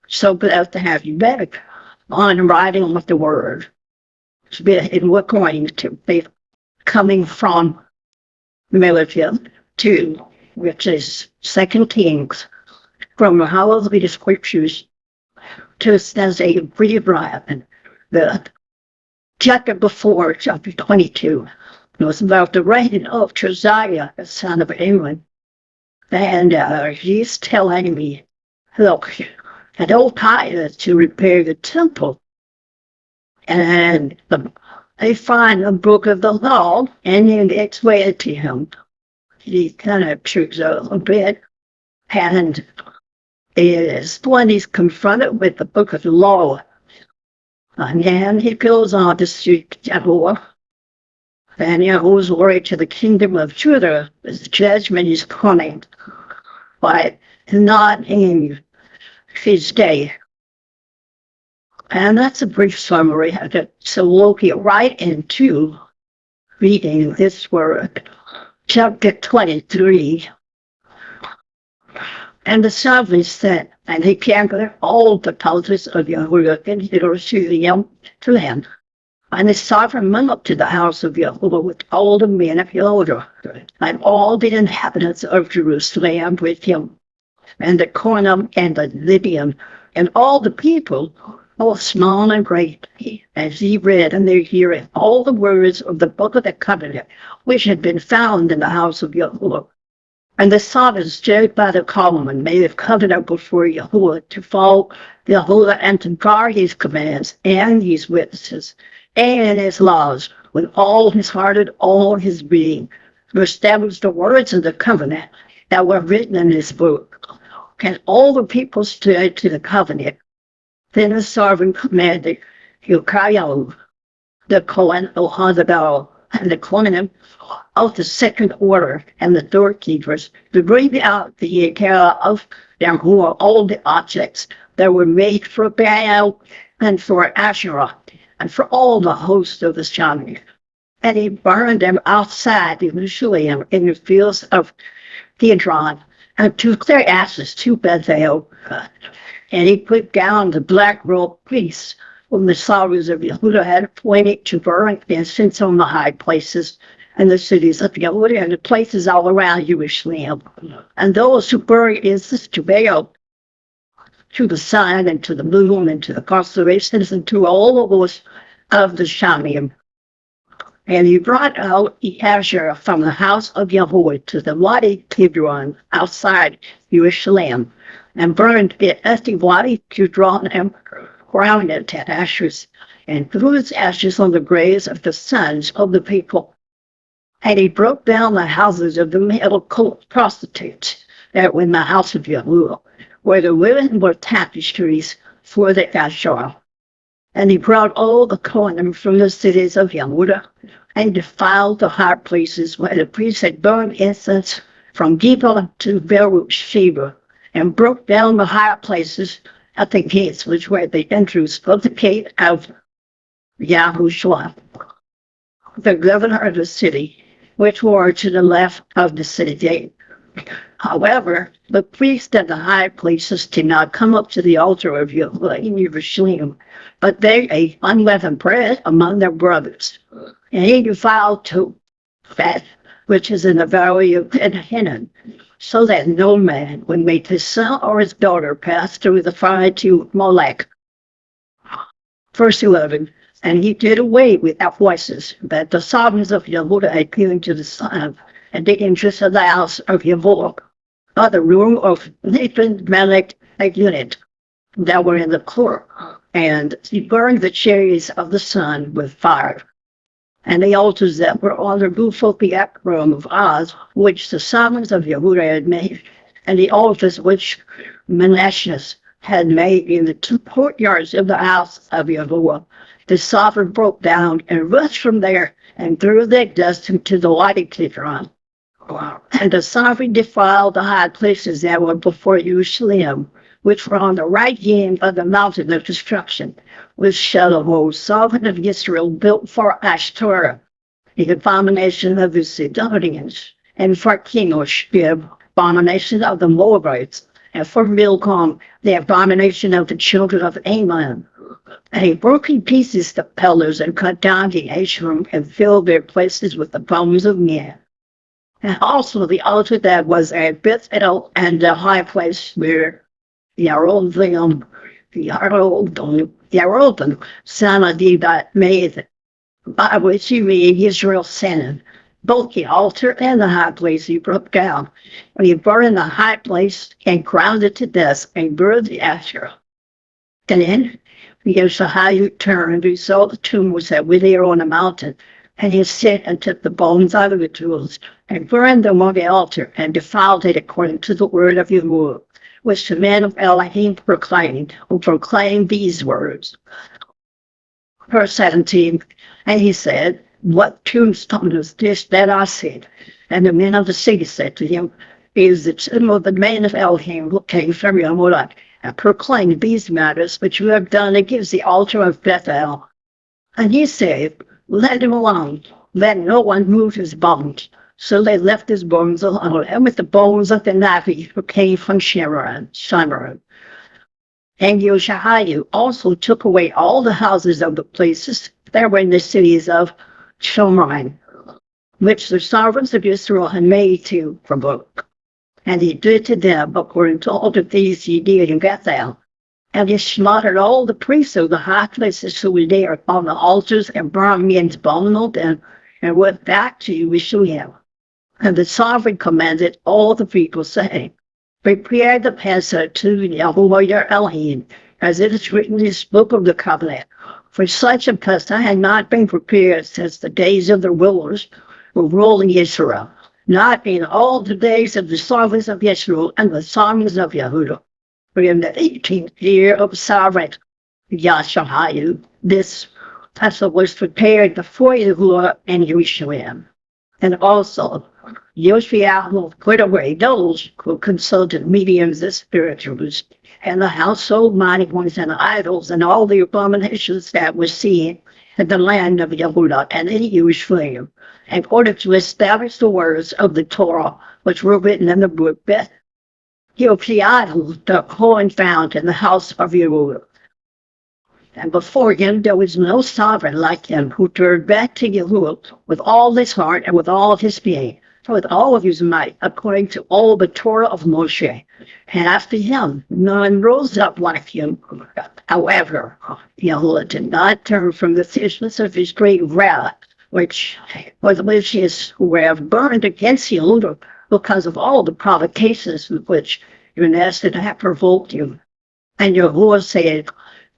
So glad to have you back on Writing with the Word. And we're going to be coming from Melakim 2, which is 2 Kings, from the HalleluYah Scriptures to as a rewrite. The chapter before, chapter 22, was about the reign of Josiah, the son of Aaron. And he's telling me, look, I don't hire to repair the temple. And they find a book of the law, and then it's read to him. He kind of chokes a little bit, and is when he's confronted with the book of the law. And then he goes on to speak Yahuah. And Yahuah's word to the kingdom of Judah is judgment is coming, but not in his day. And that's a brief summary of it. So we'll get right into reading this word, chapter 23. And the psalmist said, and he gathered all the houses of Yahuah in Jerusalem to him. And the sovereign went up to the house of Yahuah with all the men of Yahuah, and all the inhabitants of Jerusalem with him, and the Cornum and the Lydian, and all the people, both small and great, as he read in their hearing all the words of the book of the covenant, which had been found in the house of Yahuah. And the psalmist stood by the column and made a covenant before Yahuah to follow Yahuah and to guard his commands and his witnesses and his laws with all his heart and all his being, to establish the words of the covenant that were written in this book. And all the people stood to the covenant. Then the sovereign commanded Hilkiah, the Kohen Ohadabel, and the Kohanim of the second order and the doorkeepers to bring out the Yahuah of Yahuah, all the objects that were made for Baal and for Asherah and for all the host of the Shami. And he burned them outside Jerusalem in the fields of Kidron and took their ashes to Bethel. And he put down the black robe priests whom the sovereigns of Yahuah had appointed to burn incense on the high places and the cities of Yahuah and the places all around Jerusalem. And those who burned incense to Baal, to the sun and to the moon and to the constellations and to all of those of the Shamim. And he brought out Asherah from the house of Yahuah to the Wadi Kidron outside Jerusalem, and burned it at the Wadi Kidron and ground it to ashes, and threw its ashes on the graves of the sons of the people. And he broke down the houses of the male prostitutes that were in the house of Yahuah, where the women were tapestries for the Asherah. And he brought all the Kohanim from the cities of Yahuah, and defiled the high places where the priests had burned incense from Gibon to Beersheba, and broke down the high places at the gates which were the entrance of the gate of Yahusha, the governor of the city, which were to the left of the city gate. However, the priests and the high places did not come up to the altar of Yahuah in Jerusalem, but they ate unleavened bread among their brothers. And he defiled too fat, which is in the valley of Hinnom, so that no man would make his son or his daughter pass through the fire to Molech. Verse 11, and he did away with our voices, that the sovereigns of Yahuah had given to the son and the interest of the house of Yahuah, by the rule of Nathan, Melech, and Unit, that were in the court. And he burned the chariots of the sun with fire, and the altars that were on the roof of the Akron of Oz, which the sovereigns of Yahuah had made, and the altars which Manasseh had made in the two courtyards of the house of Yahuah. The sovereign broke down and rushed from there and threw their dust into the Wadi Kidron. And the sovereign defiled the high places that were before Jerusalem, which were on the right hand of the mountain of destruction, which Shelomo, sovereign of Israel, built for Ashtoreth, the abomination of the Sidonians, and for Chemosh, the abomination of the Moabites, and for Melakim, the abomination of the children of Ammon. And he broke in pieces the pillars and cut down the Asherim and filled their places with the bones of men. And also the altar that was at Bethel and the high place where Yarovam, son of David, made, by which he made Israel sin. Both the altar and the high place he broke down. And he burned the high place and ground it to dust and burned the Asherah. And then Yahuah turned, he saw the tomb was that were there on the mountain, and he sat and took the bones out of the tombs and burned them on the altar and defiled it according to the word of Yahuah, which the man of Elohim proclaimed, who proclaimed these words. Verse 17, and he said, what tombstone is this that I said? And the men of the city said to him, is the tomb of the man of Elohim who came from Yahuah, and proclaimed these matters which you have done against the altar of Bethel. And he said, let him alone, let no one move his bones. So they left his bones alone, and with the bones of the Navi who came from Shimron. And Yahuah also took away all the houses of the places that were in the cities of Shimron, which the sovereigns of Israel had made to provoke. And he did to them according to all the things he did in Bethel. And he slaughtered all the priests of the high places who were there upon the altars and burned men's bones on them and went back to Yahusha. And the sovereign commanded all the people, saying, prepare the Passover to Yahuah your Elohim, as it is written in this book of the covenant. For such a Passover had not been prepared since the days of the rulers who ruled in Israel, not in all the days of the sovereigns of Israel and the sovereigns of Yahudah. For in the 18th year of sovereign Yahuah, this Passover was prepared before Yahuah and Jerusalem. And also, Yahushua will put away those who consulted mediums and spirituals, and the household mighty ones and idols, and all the abominations that were seen in the land of Yahudah and in Jerusalem, in order to establish the words of the Torah which were written in the book Beth. Yahushua, the coin found in the house of Yahudah. And before him there was no sovereign like him who turned back to Yahuah with all his heart and with all his being, with all of his might, according to all the Torah of Moshe. And after him, none rose up like him. However, Yahuah did not turn from the fierceness of his great wrath, which his wrath burned against Yahuah because of all the provocations with which Manasseh had provoked him. And Yahuah said,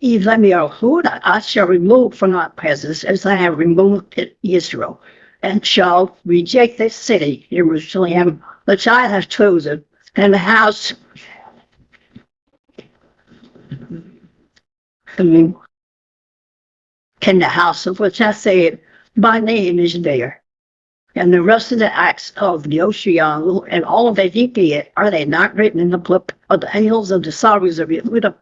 even Yahudah I shall remove from our presence as I have removed Israel, and shall reject this city, Jerusalem, which I have chosen, and the house and the house of which I said, my name is there. And the rest of the acts of Yahushua and all that he did, are they not written in the book of the angels of the sovereigns of Yahudah?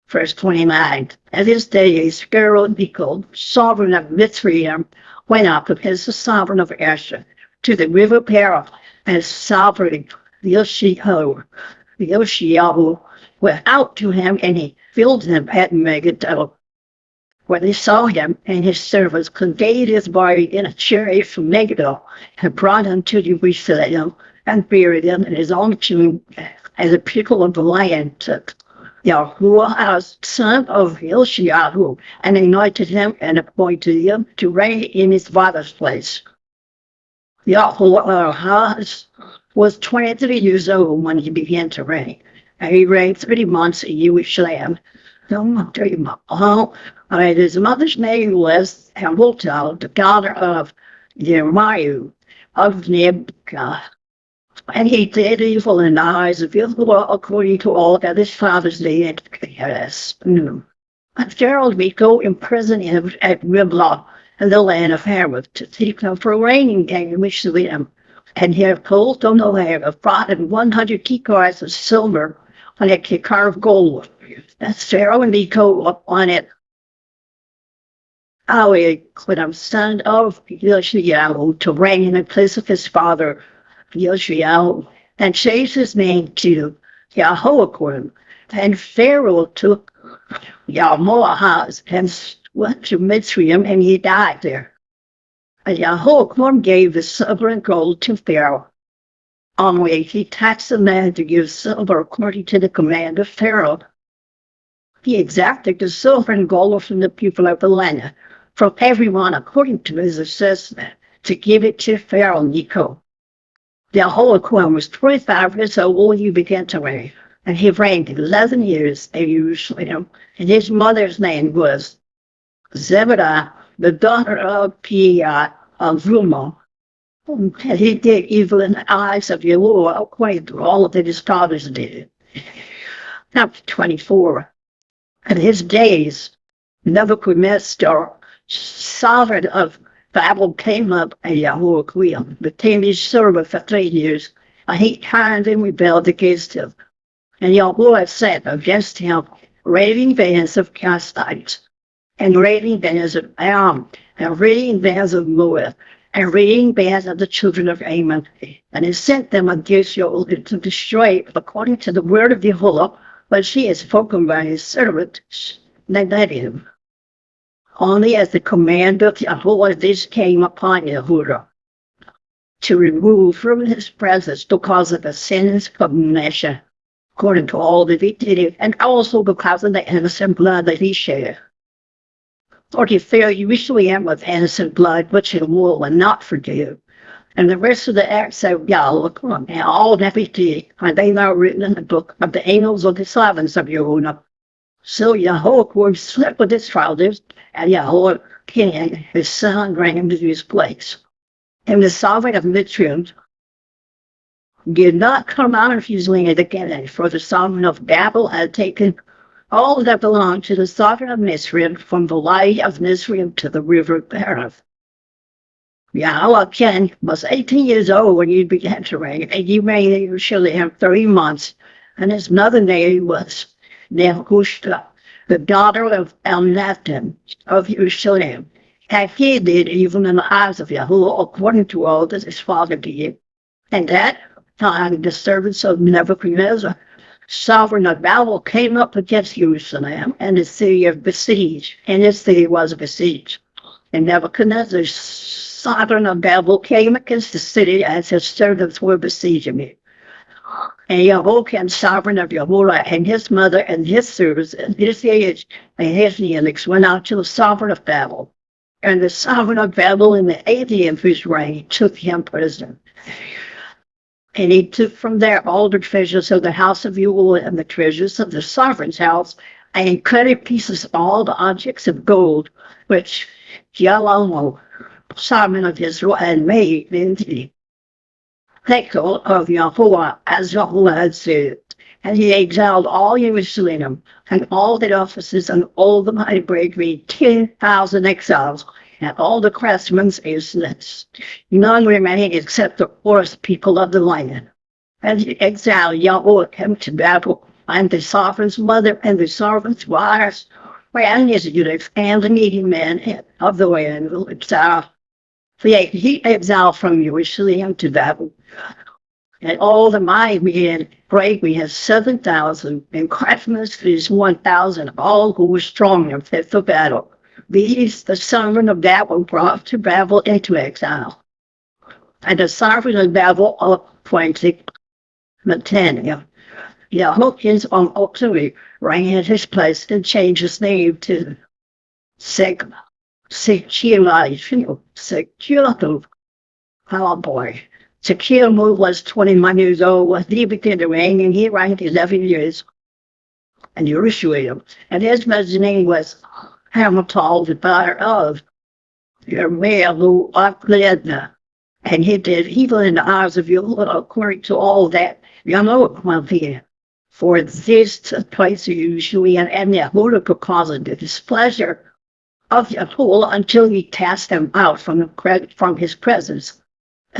Verse 29, at this day, Pharaoh Necho, sovereign of Mitzrayim, went up against the sovereign of Asher to the river Perah, and sovereign Yahushua went out to him, and he filled him at Megiddo. When they saw him and his servants conveyed his body in a chariot from Megiddo, and brought him to Jerusalem, and buried him in his own tomb, as the people of the land took Yahuah, son of Yahushua, and anointed him and appointed him to reign in his father's place. Yahuah was 23 years old when he began to reign, and he reigned 30 months in Jerusalem. His mother's name was Hamilton, the daughter of Jeremiah of Nebuchadnezzar. And he did evil in the eyes of Yahuah according to all that his fathers did. And Pharaoh Necho imprisoned him at Riblah in the land of Hamath to take him for a reigning king in Jerusalem. And he had pulled on the land of 100 kikars of silver and a kikar of gold. And Pharaoh Necho upon it. Yahuah, son of Yahushua, to reign in the place of his father Yahushua, and changed his name to Jehoiakim, and Pharaoh took Yahuah and went to Mitzrayim, and he died there. And Jehoiakim gave the silver and gold to Pharaoh. Only he taxed the man to give silver according to the command of Pharaoh. He exacted the silver and gold from the people of the land, from everyone according to his assessment, to give it to Pharaoh Necho. Jehoiakim was 25 years old when he began to reign, and he reigned 11 years in Jerusalem, and his mother's name was Zebidah, the daughter of Piah of Rumah. And he did evil in the eyes of Yahuah according to all that his fathers did. Chapter 24. In his days, Nebuchadnezzar, sovereign of Babel, came up, and Jehoiakim became his servant for 3 years, and he turned and rebelled against him. And Yahuah sent against him raving bands of Castite, and raving bands of Aram, and raving bands of Moab, and raving bands of the children of Ammon. And he sent them against Yahuah to destroy it according to the word of Yahuah, but she has spoken by his servant, Melakim. Only as the command of Yahuah this came upon Yahuah, to remove from his presence because of the sins of the nation, according to all that he did, and also because of the innocent blood that he shed. For he filled Jerusalem with innocent blood, which he will not forgive. And the rest of the acts of Yahweh, and all that he did, are they now written in the book of the angels of the servants of Yahuah. So Jehoiakim slept with his fathers, and Jehoiakim, his son, reigned in his place. And the sovereign of Mitzrayim did not come out of his land again, for the sovereign of Babel had taken all that belonged to the sovereign of Mitzrayim, from the light of Mitzrayim to the river Berith. Jehoiakim was 18 years old when he began to reign, and he reigned in Jerusalem 3 months, and his mother's name was Yahusha, the daughter of Elnathan of Jerusalem. And he did evil in the eyes of Yahuah according to all that his father did. And that time the servants of Nebuchadnezzar, sovereign of Babel, came up against Jerusalem, and the city of besieged, and the city was besieged. And Nebuchadnezzar, sovereign of Babel, came against the city as his servants were besieging it. And Jehoiakim, sovereign of Yahuah, and his mother, and his servants, and his age, and his eunuchs went out to the sovereign of Babel. And the sovereign of Babel, in the 8th year of his reign, took him prisoner. And he took from there all the treasures of the house of Yahuah and the treasures of the sovereign's house, and he cut in pieces all the objects of gold which Yahuah, sovereign of Israel, had made into the temple of Yahuah, as Yahuah had said. And he exiled all Jerusalem, and all the officers, and all the mighty bravery, 10,000 exiles, and all the craftsmen is none remained except the poorest people of the land. And he exiled Jehoiakim to Babel, and the sovereign's mother, and the sovereign's wives, and his eunuchs, and the needy men of the land will exile. He exiled from Jerusalem to Babel. And all the mighty men, bravery has 7,000, and craftsmen is 1,000, all who were strong and fit for battle. These the sovereign of Babel brought to Babel into exile. And the sovereign of Babel appointed Mataniah, Jehoiakim's own auxiliary, reigned in his place, and changed his name to Sekilatu. Oh boy. Sekilatu was 21 years old when he began to reign, and he reigned 11 years in Jerusalem. And his mother's name was Hamilton, the daughter of Yahuah, and he did evil in the eyes of Yahuah according to all that Yahuah did. For this took place usually, and Yahuah caused the displeasure of Yahuah until he cast him out from his presence.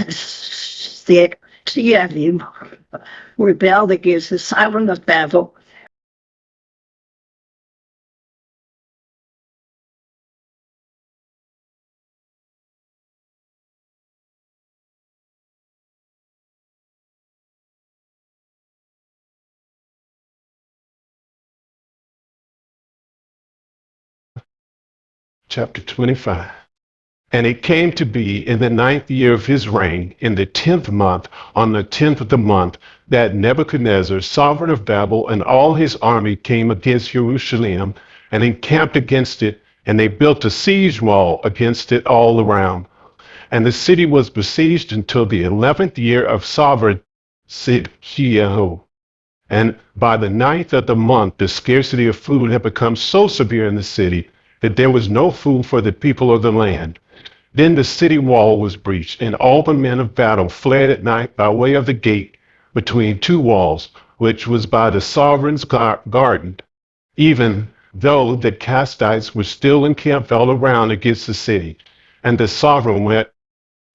Said to him, rebelled against the sovereign of Babel, chapter 25. And it came to be in the 9th year of his reign, in the 10th month, on the 10th of the month, that Nebuchadnezzar, sovereign of Babel, and all his army came against Jerusalem and encamped against it, and they built a siege wall against it all around. And the city was besieged until the 11th year of sovereign Sidkiyahu. And by the 9th of the month, the scarcity of food had become so severe in the city that there was no food for the people of the land. Then the city wall was breached, and all the men of battle fled at night by way of the gate between two walls, which was by the sovereign's garden, even though the Castites were still encamped all around against the city. And the sovereign went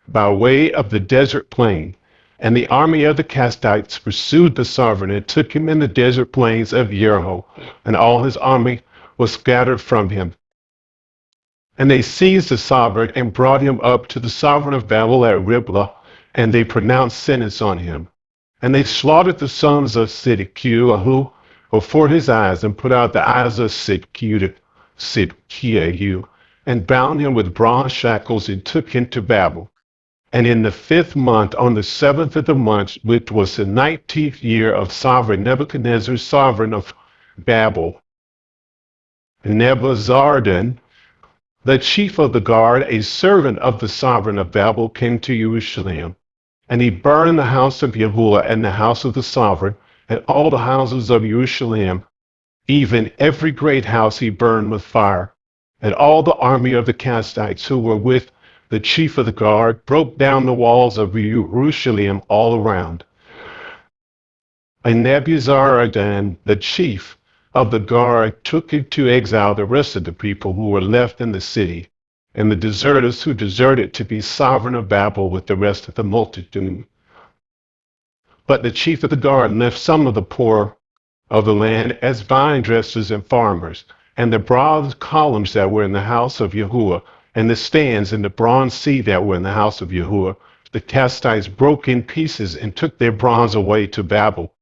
by way of the desert plain. And the army of the Castites pursued the sovereign and took him in the desert plains of Jericho, and all his army was scattered from him. And they seized the sovereign and brought him up to the sovereign of Babel at Riblah, and they pronounced sentence on him. And they slaughtered the sons of Sidkiyahu before his eyes, and put out the eyes of Sidkiyahu, and bound him with bronze shackles, and took him to Babel. And in the 5th month, on the 7th of the month, which was the 19th year of sovereign Nebuchadnezzar, sovereign of Babel, Nebuzaradan, the chief of the guard, a servant of the sovereign of Babel, came to Jerusalem. And he burned the house of Yahuah and the house of the sovereign, and all the houses of Jerusalem, even every great house he burned with fire. And all the army of the Castites who were with the chief of the guard broke down the walls of Jerusalem all around. And Nebuzaradan, the chief of the guard, took into exile the rest of the people who were left in the city, and the deserters who deserted to be sovereign of Babel with the rest of the multitude. But the chief of the guard left some of the poor of the land as vine dressers and farmers, and the bronze columns that were in the house of Yahuah, and the stands and the bronze seat that were in the house of Yahuah, the Castites broke in pieces and took their bronze away to Babel.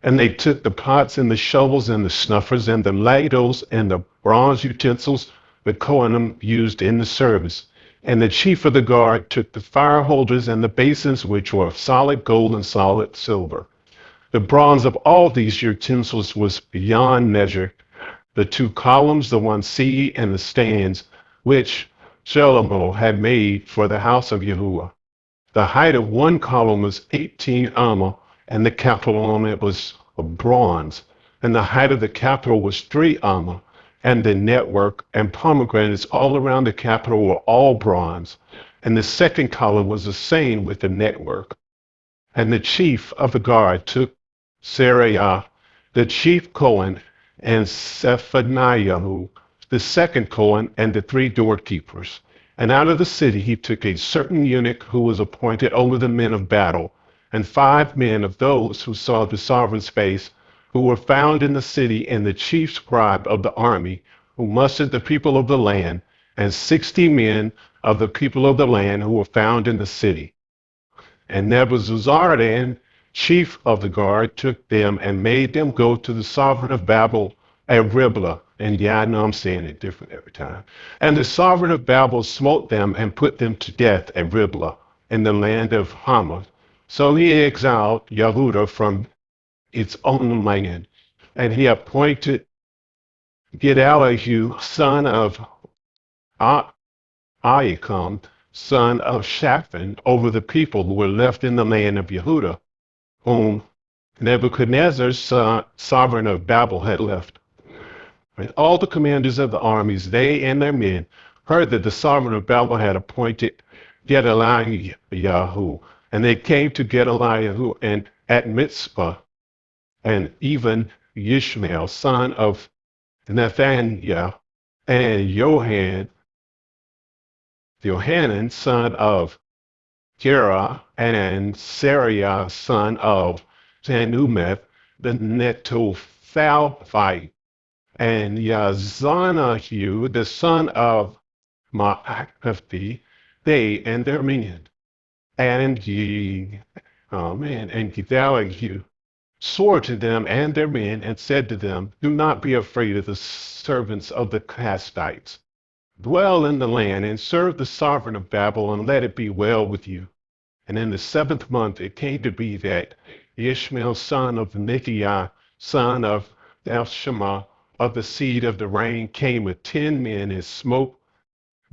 And they took the pots and the shovels and the snuffers and the ladles and the bronze utensils the Kohanim used in the service. And the chief of the guard took the fire holders and the basins, which were of solid gold and solid silver. The bronze of all these utensils was beyond measure. The 2 columns, the 1 seat, and the stands, which Shelomo had made for the house of Yahuah. The height of 1 column was 18 amma, and the capital on it was of bronze. And the height of the capital was 3 amma, and the network and pomegranates all around the capital were all bronze. And the 2nd column was the same with the network. And the chief of the guard took Seraiah, the chief Cohen, and Zephaniah, the 2nd Cohen, and the 3 doorkeepers. And out of the city he took a certain eunuch who was appointed over the men of battle, and 5 men of those who saw the sovereign's face, who were found in the city, and the chief scribe of the army, who mustered the people of the land, and 60 men of the people of the land who were found in the city. And Nebuzaradan, chief of the guard, took them and made them go to the sovereign of Babel at Riblah. And yeah, I know I'm saying it different every time. And the sovereign of Babel smote them and put them to death at Riblah in the land of Hamath. So he exiled Yahudah from its own land, and he appointed Gedaliah, son of Ahikam, son of Shaphan, over the people who were left in the land of Yahudah, whom Nebuchadnezzar, sovereign of Babel, had left. And all the commanders of the armies, they and their men, heard that the sovereign of Babel had appointed Gedaliah, and they came to Gedaliah and at Mitzpah, and even Ishmael, son of Nathaniah, and Johanan, son of Gera, and Sariah, son of Tanumeth, the Netophathite, and Yazanahu, the son of Maakathi, they and their men. And Gedaliah swore to them and their men and said to them, do not be afraid of the servants of the Castites. Dwell in the land and serve the sovereign of Babel, and let it be well with you. And in the 7th month it came to be that Ishmael, son of Nethaniah, son of Elshama, of the seed of the rain, came with 10 men and smote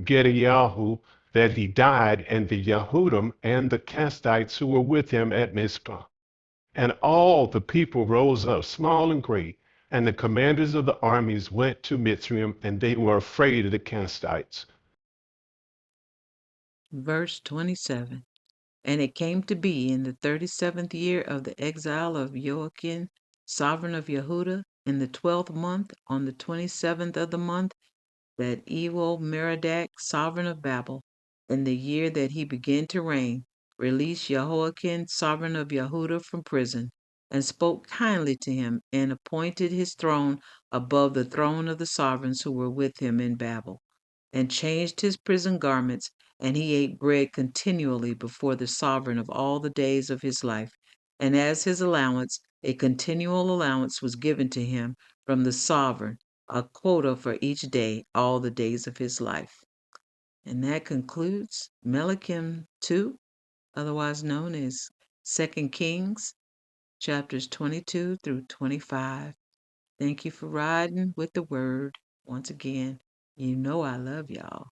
Gediahu, that he died, and the Yahudim and the Castites who were with him at Mizpah. And all the people rose up, small and great, and the commanders of the armies went to Mitzrayim, and they were afraid of the Castites. Verse 27. And it came to be in the 37th year of the exile of Joachim, sovereign of Yehuda, in the 12th month, on the 27th of the month, that Evil-Merodach, sovereign of Babel, in the year that he began to reign, released Jehoiakim, sovereign of Yehuda, from prison, and spoke kindly to him, and appointed his throne above the throne of the sovereigns who were with him in Babel, and changed his prison garments, and he ate bread continually before the sovereign of all the days of his life. And as his allowance, a continual allowance was given to him from the sovereign, a quota for each day, all the days of his life. And that concludes Melakim 2, otherwise known as 2 Kings, chapters 22 through 25. Thank you for riding with the word. Once again, you know I love y'all.